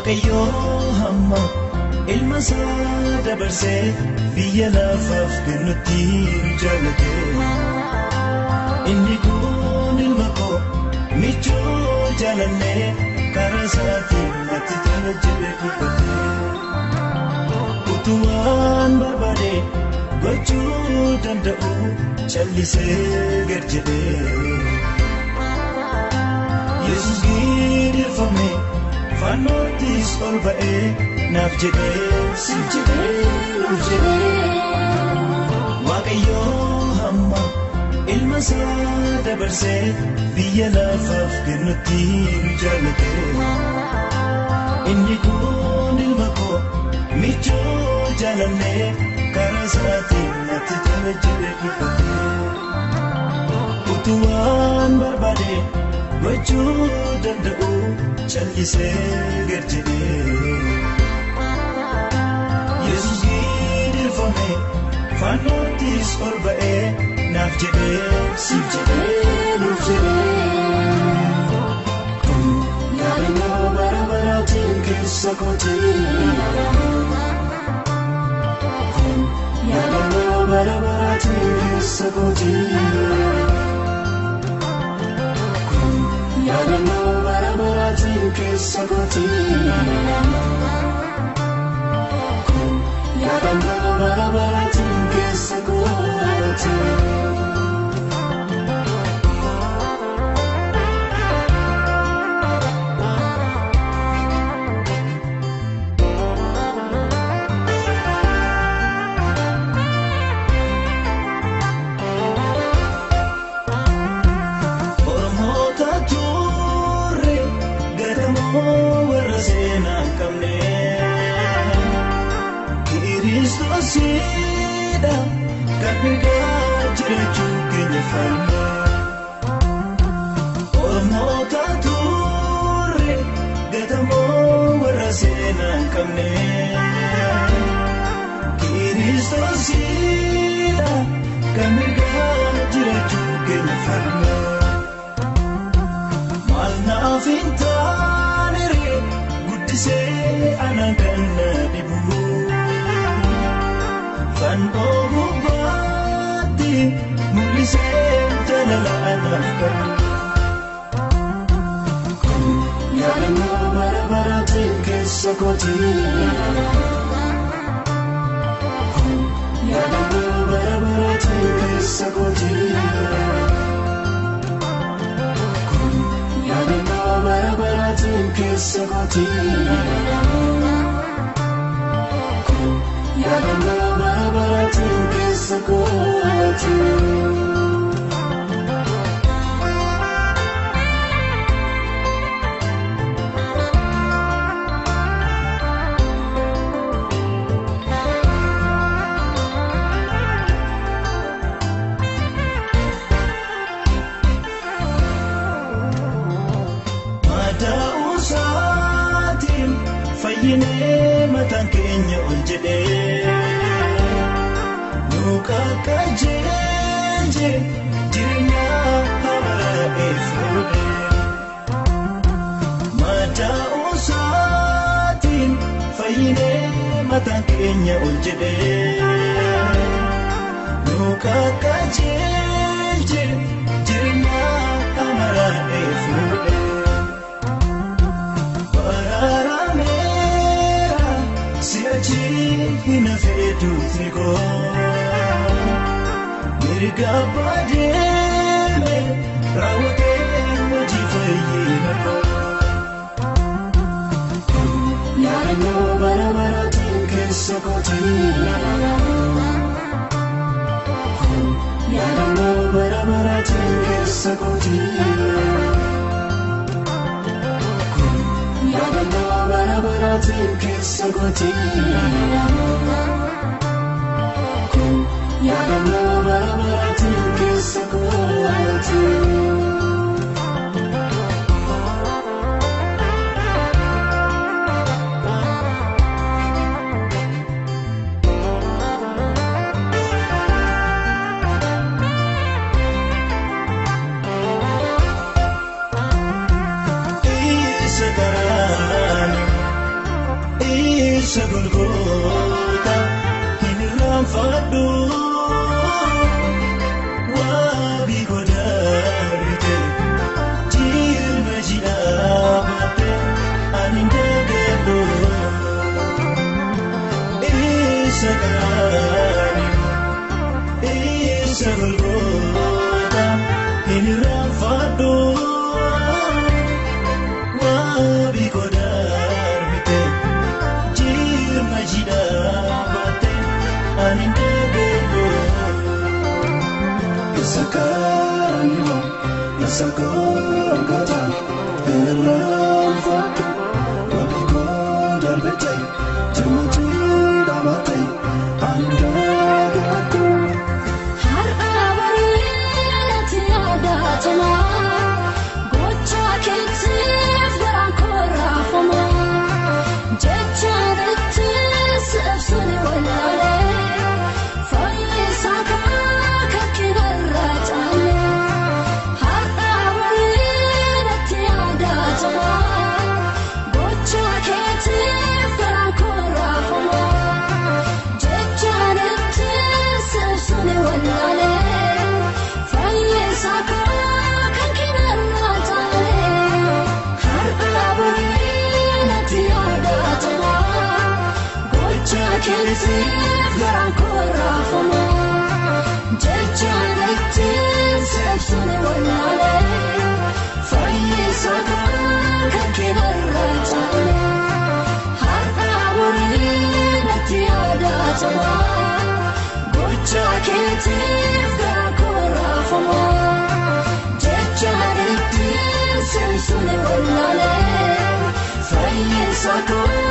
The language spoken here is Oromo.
waaqayyo hamma ilma isaa dabarsee biyya lafaaf kennutti jaalate. Inni kun ilma koo michuu jaalannee karaa isaatiin natti tola jedhee dubbate. Utuwaan barbaade gochuu danda'u callisee gad jedhee. Yesus gidirfame fannootis ol ba'ee naaf jedhee siif jedhee nuuf jedhee. Waaqayyo hamma ilma isaa dabarsee biyya lafaaf kennutti jaalate. Inni kun ilma koo michuu jaalannee karaa isaatiin natti tola jedhee dubbate. Utuwaan barbaade gochuu danda'u callisee gad jedhee. Yesus gidirfame fannootis ol ba'ee naaf jedhee siif jedhee nuuf jedhee. Kun yaadannoo bara baraatiin keessa kootii. Kun yaadannoo bara baraatiin keessa kootii. Yaadannoo bara baraatiin keessa kootii. Kun yaadannoo bara baraatiin keessa kootii. Kiristoosida kan mirgaa jiraachuun keenya falma. Oromoota turre gatamoo warra seenaa hin qabne. Kiristoosida kan mirgaa jiraachuun keenya falma. Maal naaf hin taanere guddisee anaan kan na dhibu. Kan ogubaatti mul'isee jaalala anaaf qabu. Kun yaadannoo bara baraatiin keessa kootii. Kun yaadannoo bara baraatiin keessa kootii. Kun yaadannoo bara baraatiin keessa kootii. Yaadannoo bara baraatiin keessa kootii. Madaa'uusaatiin fayyinee mataan keenya ol jedhee. Nuka jeje jireenya hamara'ee fuudhee. Madaa'uusaatiin fayyinee mataan keenya ol jedhee. Nuka jeje jireenya hamara'ee fuudhee. Baraarameera si'achi hin hafeetuuti koo. Mirga badeeme raawwatee hojii fayyina koo. Yaadannoo bara baraatiin keessa kootii. Yaadannoo bara baraatiin keessa kootii. Yaadannoo bara baraatiin keessa kootii. Yaadannoo bara baraatiin keessa kootii. sabalgota inirafado wabi kodar bite jirna jidabate anindebelo isakaraniwa isakarangata inirafado wabi kodar bite jirna jidabate anindebelo Kesif garang korafama Jejjanatti sebsuni wallale Fayyisaka kan kinarratana Har'a warinatti adatama Gocha keetiif garang korafama Jejjanatti sebsuni wallale Fayyisaka